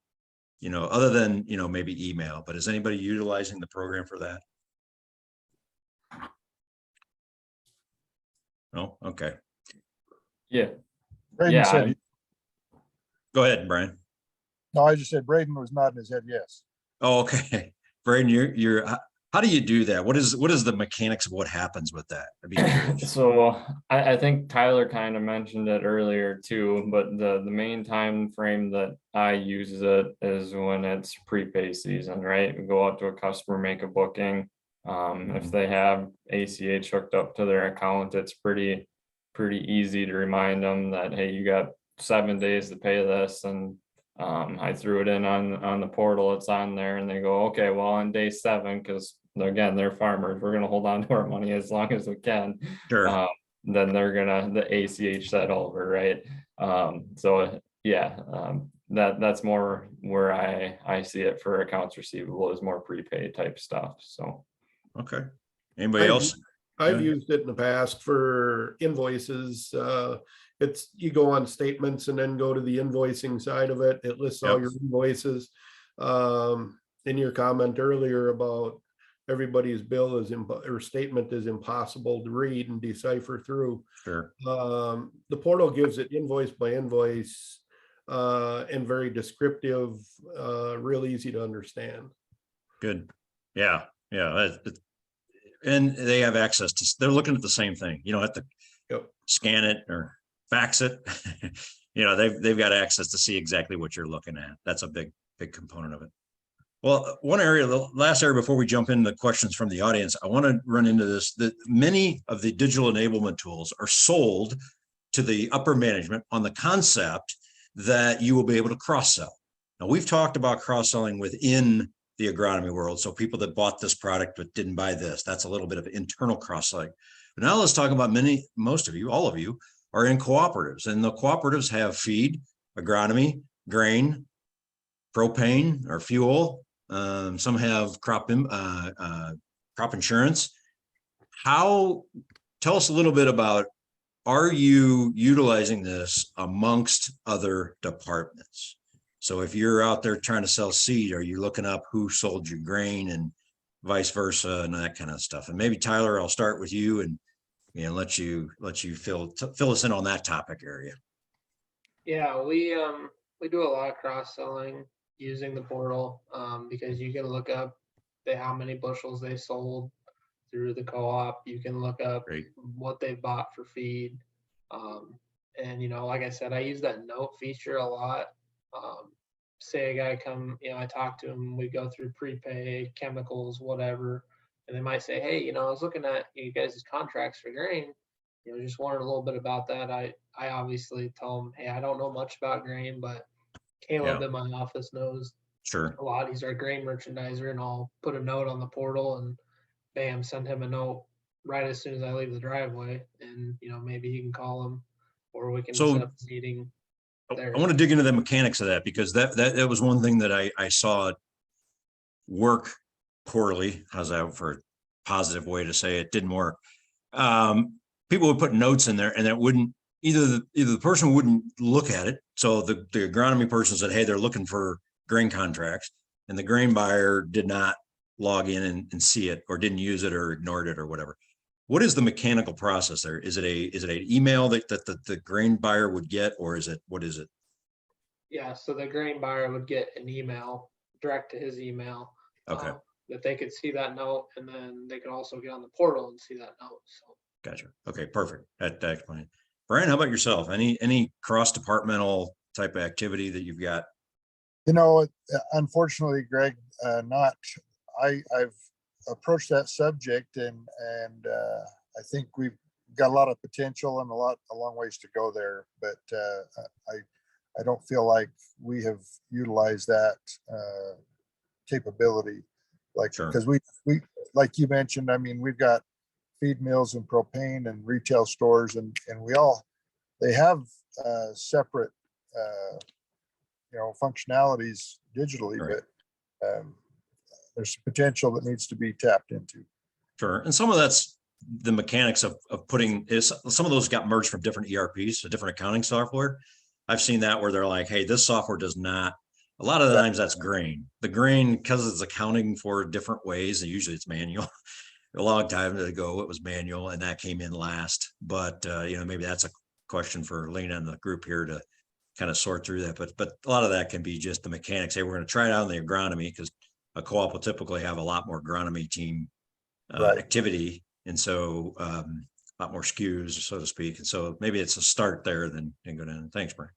you know, other than, you know, maybe email, but is anybody utilizing the program for that? No? Okay. Yeah. Braden Yeah, said, Go ahead, Brian. no, I just said Braden was nodding his head yes. Oh, okay. Braden, how do you do that? What is the mechanics of what happens with that? I'd be curious. So I think Tyler kind of mentioned it earlier too, but the main time frame that I use it is when it's prepay season, right? We go out to a customer, make a booking. If they have ACH hooked up to their account, it's pretty easy to remind them that, hey, you got 7 days to pay this, and I threw it in on the portal, it's on there, and they go, okay, well, on day 7, because again, they're farmers, we're gonna hold on to our money as long as we can. Sure. Then they're gonna the ACH that over, right? So yeah, that's more where I see it for accounts receivable, is more prepaid type stuff. So Okay. Anybody else? I've Yeah. used it in the past for invoices. It's, you go on statements and then go to the invoicing side of it. It lists all Yep. your invoices. In your comment earlier about everybody's bill or statement is impossible to read and decipher through. Sure. The portal gives it invoice by invoice, and very descriptive, real easy to understand. Good. Yeah. Yeah. And they have access to, they're looking at the same thing. You don't have to Yep. scan it or fax it. You know, they've got access to see exactly what you're looking at. That's a big component of it. Well, one area, the last area before we jump into questions from the audience, I want to run into this, that many of the digital enablement tools are sold to the upper management on the concept that you will be able to cross-sell. Now, we've talked about cross-selling within the agronomy world. So people that bought this product but didn't buy this, that's a little bit of internal cross-selling. But now let's talk about most of you, all of you are in cooperatives, and the cooperatives have feed, agronomy, grain, propane or fuel. Some have crop insurance. Tell us a little bit about, are you utilizing this amongst other departments? So if you're out there trying to sell seed, are you looking up who sold your grain and vice versa and that kind of stuff? And maybe Tyler, I'll start with you and let you fill us in on that topic area. Yeah, we do a lot of cross-selling using the portal, because you can look up how many bushels they sold through the co-op. You can look up Great. what they bought for feed. And like I said, I use that note feature a lot. Say a guy I talk to him, we go through prepay, chemicals, whatever, and they might say, hey, I was looking at you guys' contracts for grain, just wondering a little bit about that. I obviously tell them, hey, I don't know much about grain, but Caleb in my office knows Sure. a lot. He's our grain merchandiser, and I'll put a note on the portal and bam, send him a note right as soon as I leave the driveway, and maybe he can call him, or we can set up a meeting there. I want to dig into the mechanics of that, because that was one thing that I saw work poorly. How's that for a positive way to say it? Didn't work. People would put notes in there and it wouldn't either the person wouldn't look at it. So the agronomy person said, hey, they're looking for grain contracts, and the grain buyer did not log in and see it, or didn't use it, or ignored it, or whatever. What is the mechanical process there? Is it an email that the grain buyer would get, or what is it? Yeah, so the grain buyer would get an email direct to his email. Okay. That they could see that note, and then they could also get on the portal and see that note. So Gotcha. Okay, perfect. That explains. Brian, how about yourself? Any cross-departmental type of activity that you've got? Unfortunately, Greg, I've approached that subject, and I think we've got a lot of potential and a long ways to go there. But I don't feel like we have utilized that capability, because we like you mentioned. I mean, we've got feed mills and propane and retail stores, and they have separate functionalities digitally, right. But there's potential that needs to be tapped into. Sure. And some of that's the mechanics of putting some of those got merged from different ERPs, so different accounting software. I've seen that where they're like, hey, this software does not, a lot of the times that's grain. The grain, because it's accounting for different ways, and usually it's manual. A long time ago, it was manual, and that came in last. But maybe that's a question for Lena and the group here to kind of sort through that. But a lot of that can be just the mechanics. Hey, we're going to try it out in the agronomy, because a co-op will typically have a lot more agronomy team activity, and so a lot more SKUs, so to speak. And so maybe it's a start there, then go down. Thanks, Brian.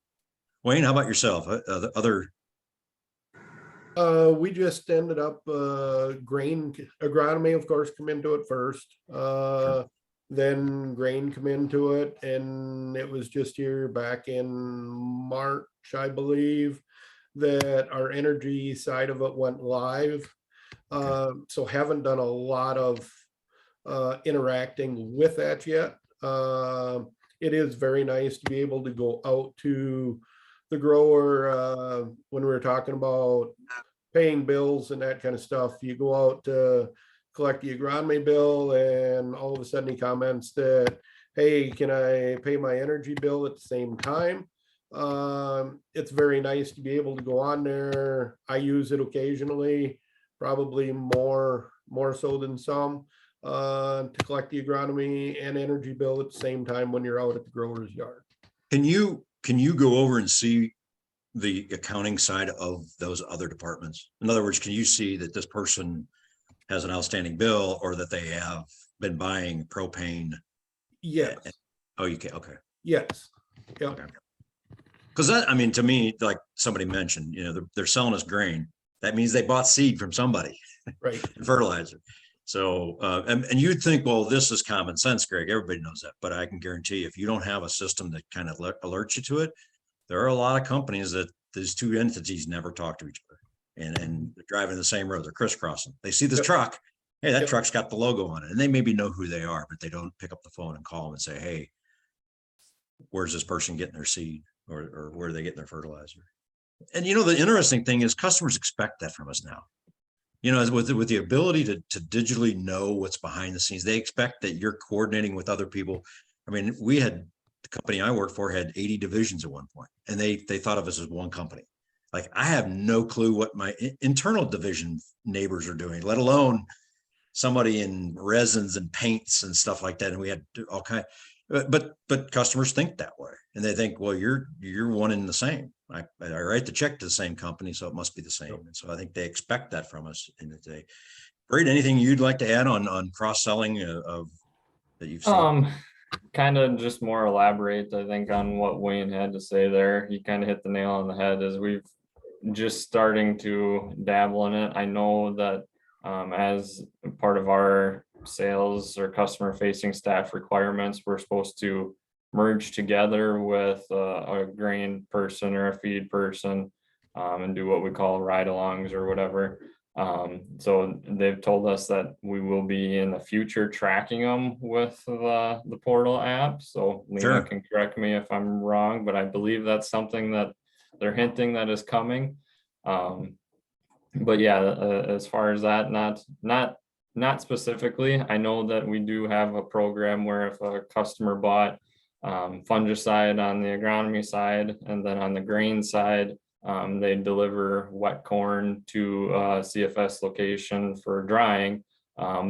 Wayne, how about yourself? We just ended up grain agronomy, of course, come into it first. Sure. Then grain come into it, and it was just here back in March, I believe, that our energy side of it went live. So haven't done a lot of interacting with that yet. It is very nice to be able to go out to the grower when we were talking about paying bills and that kind of stuff. You go out to collect the agronomy bill, and all of a sudden he comments that, hey, can I pay my energy bill at the same time? It's very nice to be able to go on there. I use it occasionally, probably more so than some, to collect the agronomy and energy bill at the same time when you're out at the grower's yard. Can you go over and see the accounting side of those other departments? In other words, can you see that this person has an outstanding bill, or that they have been buying propane? Yes. Oh, you can. Okay. Yes. Yep. Okay. Because that, I mean, to me, like somebody mentioned, they're selling us grain. That means they bought seed from somebody, right? Fertilizer. So, and you'd think, well, this is common sense, Greg. Everybody knows that, but I can guarantee you, if you don't have a system that kind of alerts you to it, there are a lot of companies that these two entities never talk to each other, and they're driving the same road. They're crisscrossing. They see this truck. Hey, that truck's got the logo on it, and they maybe know who they are, but they don't pick up the phone and call them and say, hey, where's this person getting their seed, or where are they getting their fertilizer? And the interesting thing is customers expect that from us now. With the ability to digitally know what's behind the scenes, they expect that you're coordinating with other people. I mean, the company I worked for had 80 divisions at one point, and they thought of us as one company. Like, I have no clue what my internal division neighbors are doing, let alone somebody in resins and paints and stuff like that. And we had all kinds, but customers think that way, and they think, well, you're one and the same. I write the check to the same company, so it must be the same. And so I think they expect that from us in the day. Brayden, anything you'd like to add on cross-selling of that you've seen? Kind of just more elaborate, I think, on what Wayne had to say there. He kind of hit the nail on the head as we've just starting to dabble in it. I know that as part of our sales or customer facing staff requirements, we're supposed to merge together with a grain person or a feed person and do what we call ride-alongs or whatever. So they've told us that we will be in the future tracking them with the portal app. So Lena can correct me if I'm wrong, but I believe that's something that they're hinting that is coming. But yeah, as far as that, not specifically. I know that we do have a program where if a customer bought fungicide on the agronomy side, and then on the grain side, they deliver wet corn to a CFS location for drying.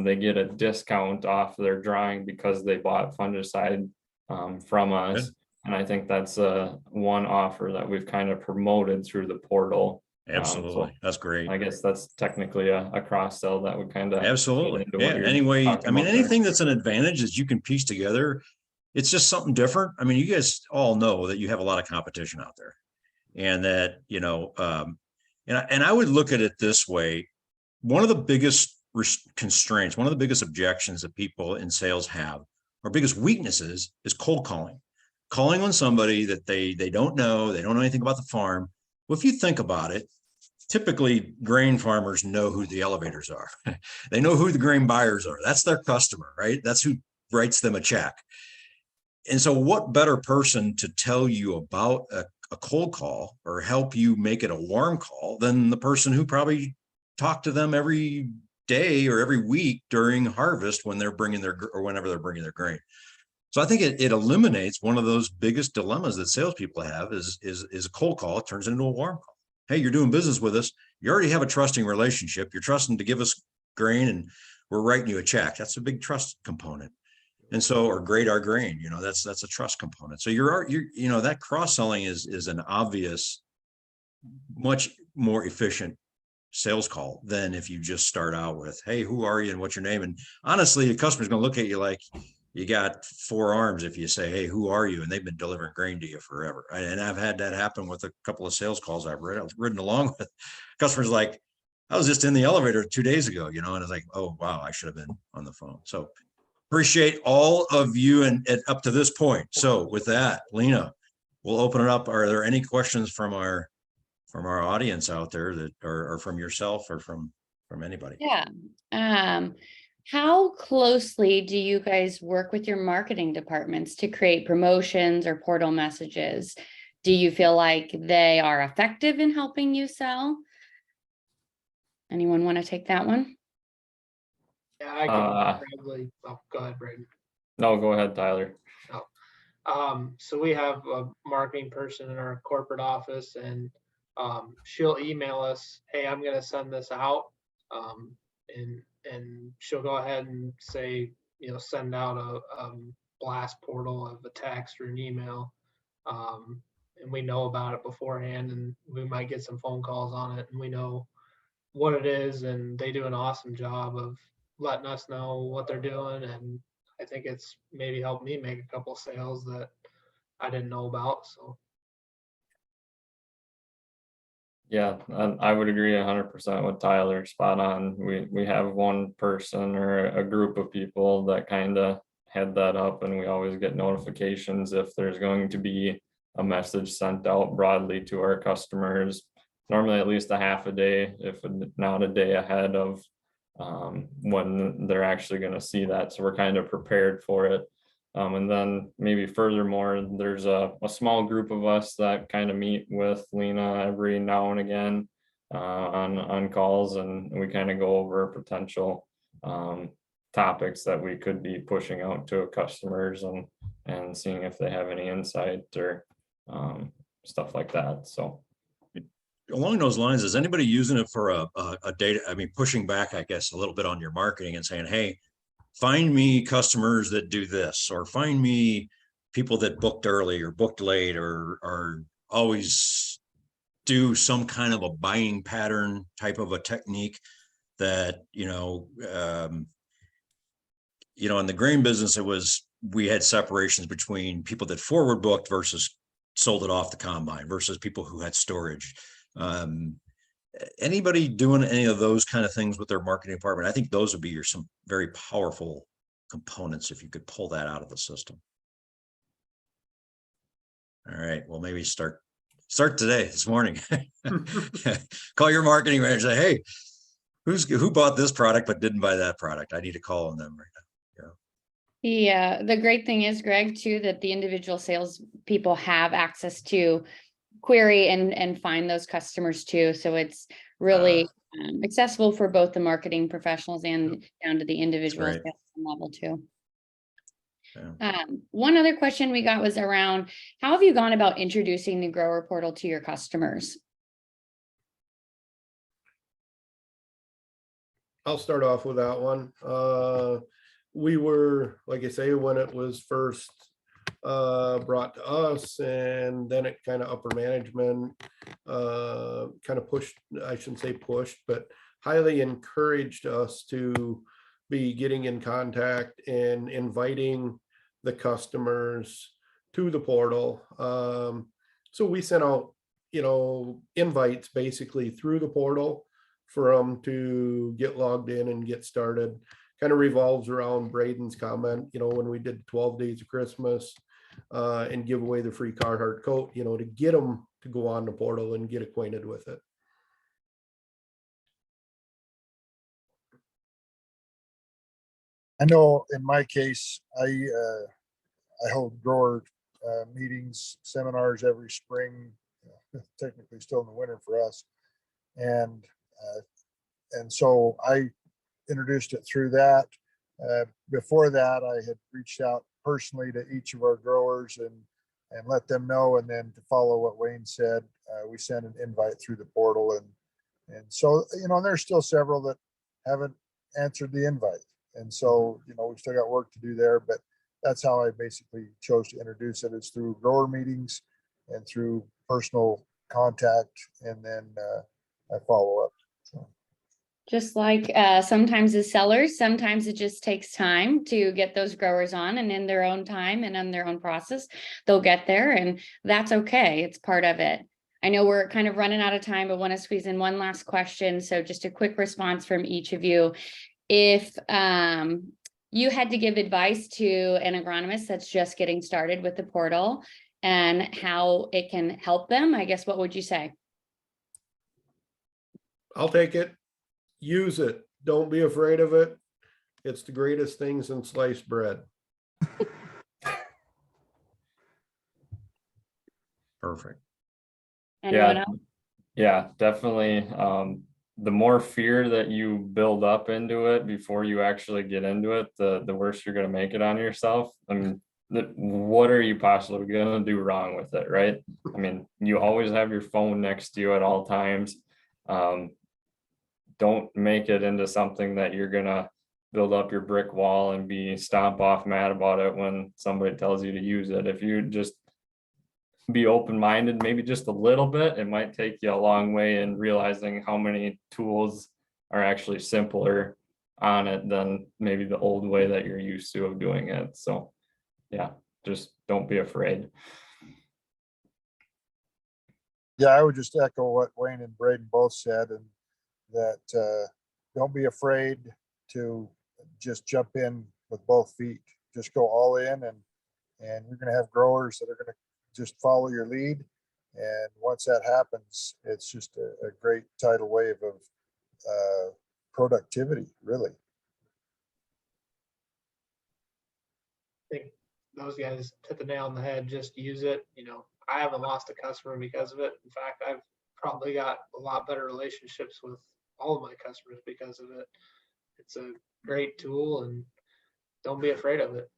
They get a discount off their drying because they bought fungicide from us. Good. And I think that's one offer that we've kind of promoted through the portal. Absolutely. That's great. I guess that's technically a cross sell that would kind of. Absolutely. Yeah. Anyway, I mean, there. anything that's an advantage that you can piece together, it's just something different. I mean, you guys all know that you have a lot of competition out there, and that, you know, and I would look at it this way. One of the biggest constraints, one of the biggest objections that people in sales have, or biggest weaknesses, is cold calling on somebody that they don't know anything about the farm. Well, if you think about it, typically grain farmers know who the elevators are. They know who the grain buyers are. That's their customer, right? That's who writes them a check. And so what better person to tell you about a cold call or help you make it a warm call than the person who probably talked to them every day or every week during harvest when they're bringing whenever they're bringing their grain. So I think it eliminates one of those biggest dilemmas that salespeople have is a cold call. It turns into a warm call. Hey, you're doing business with us. You already have a trusting relationship. You're trusting to give us grain and we're writing you a check. That's a big trust component. And so, or grade our grain, you know, that's a trust component. So you're you know, that cross-selling is an obvious, much more efficient sales call than if you just start out with, hey, who are you and what's your name? And honestly, the customer's going to look at you like you got 4 arms if you say, hey, who are you? And they've been delivering grain to you forever. And I've had that happen with a couple of sales calls I've ridden along with. Customers like, I was just in the elevator 2 days ago, you know, and it's like, oh, wow, I should have been on the phone. So appreciate all of you and up to this point. So with that, Lena, we'll open it up. Are there any questions from our audience out there that or from yourself or from anybody? Yeah. How closely do you guys work with your marketing departments to create promotions or portal messages? Do you feel like they are effective in helping you sell? Anyone want to take that one? Yeah, I can probably, oh, go ahead, Brayden. No, go ahead, Tyler. So we have a marketing person in our corporate office, and she'll email us, hey, I'm going to send this out. And she'll go ahead and say, you know, send out a blast portal of a text or an email. And we know about it beforehand, and we might get some phone calls on it, and we know what it is, and they do an awesome job of letting us know what they're doing. And I think it's maybe helped me make a couple sales that I didn't know about. So Yeah, I would agree 100% with Tyler. Spot on. We have one person or a group of people that kind of head that up, and we always get notifications if there's going to be a message sent out broadly to our customers. Normally at least a half a day, if not a day ahead of when they're actually going to see that. So we're kind of prepared for it. And then maybe furthermore, there's a small group of us that kind of meet with Lena every now and again on calls, and we kind of go over potential topics that we could be pushing out to customers and seeing if they have any insight or stuff like that. So along those lines, is anybody using it for a data? I mean, pushing back, I guess, a little bit on your marketing and saying, hey, find me customers that do this, or find me people that booked early or booked late, or always do some kind of a buying pattern type of a technique that, in the grain business, we had separations between people that forward booked versus sold it off the combine versus people who had storage. Anybody doing any of those kind of things with their marketing department? I think those would be some very powerful components if you could pull that out of the system. All right, well, maybe start today, this morning. Call your marketing manager, say, hey, who bought this product but didn't buy that product? I need to call on them right now. Yeah, the great thing is, Greg, too, that the individual sales people have access to query and find those customers too. So it's really accessible for both the marketing professionals and down to the individual level too. One other question we got was around, how have you gone about introducing the grower portal to your customers? I'll start off with that one. We were, like I say, when it was first brought to us, and then it kind of upper management kind of pushed, I shouldn't say pushed, but highly encouraged us to be getting in contact and inviting the customers to the portal. So we sent out, invites basically through the portal for them to get logged in and get started. Kind of revolves around Braden's comment, when we did 12 days of Christmas and give away the free Carhartt coat, to get them to go on the portal and get acquainted with it. I know in my case, I hold grower meetings, seminars every spring, technically still in the winter for us. And so I introduced it through that. Before that, I had reached out personally to each of our growers and let them know. And then to follow what Wayne said, we sent an invite through the portal. And so, there's still several that haven't answered the invite. And so, we've still got work to do there, but that's how I basically chose to introduce it, is through grower meetings and through personal contact. And then I follow up. So. Just like sometimes as sellers, sometimes it just takes time to get those growers on, and in their own time and on their own process, they'll get there, and that's okay. It's part of it. I know we're kind of running out of time, but want to squeeze in one last question. So just a quick response from each of you. If you had to give advice to an agronomist that's just getting started with the portal and how it can help them, I guess, what would you say? I'll take it. Use it. Don't be afraid of it. It's the greatest thing since sliced bread. Perfect. Anyone else? Yeah, definitely. The more fear that you build up into it before you actually get into it, the worse you're going to make it on yourself. I mean, what are you possibly going to do wrong with it, right? I mean, you always have your phone next to you at all times. Don't make it into something that you're going to build up your brick wall and be stomp off mad about it when somebody tells you to use it. If you just be open-minded, maybe just a little bit, it might take you a long way in realizing how many tools are actually simpler on it than maybe the old way that you're used to of doing it. So yeah, just don't be afraid. Yeah, I would just echo what Wayne and Brayden both said, and that don't be afraid to just jump in with both feet. Just go all in, and you're going to have growers that are going to just follow your lead. And once that happens, it's just a great tidal wave of productivity, really. I think those guys hit the nail on the head. Just use it. I haven't lost a customer because of it. In fact, I've probably got a lot better relationships with all of my customers because of it. It's a great tool, and don't be afraid of it.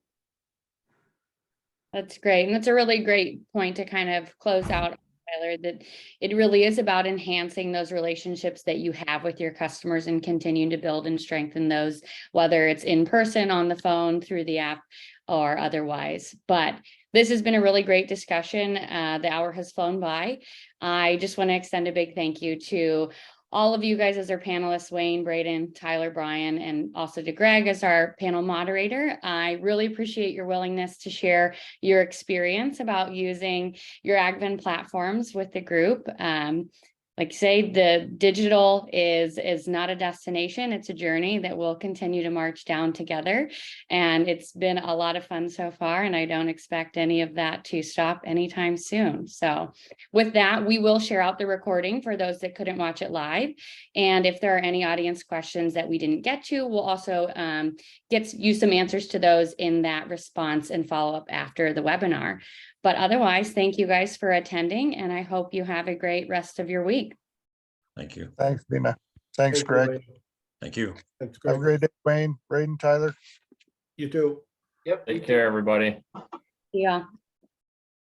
That's great. And that's a really great point to kind of close out, Tyler, that it really is about enhancing those relationships that you have with your customers and continuing to build and strengthen those, whether it's in person, on the phone, through the app, or otherwise. But this has been a really great discussion. The hour has flown by. I just want to extend a big thank you to all of you guys as our panelists, Wayne, Brayden, Tyler, Brian, and also to Greg as our panel moderator. I really appreciate your willingness to share your experience about using your AgVend platforms with the group. Like you say, the digital is not a destination, it's a journey that we'll continue to march down together. And it's been a lot of fun so far, and I don't expect any of that to stop anytime soon. So with that, we will share out the recording for those that couldn't watch it live. And if there are any audience questions that we didn't get to, we'll also get you some answers to those in that response and follow up after the webinar. But otherwise, thank you guys for attending, and I hope you have a great rest of your week. Thank you. Thanks, Dina. Thanks, Greg. Wayne. Thank you. Thanks, Have a Greg. great day, Wayne, Brayden, Tyler. You too. Yep. you Take too. care, everybody. Yeah.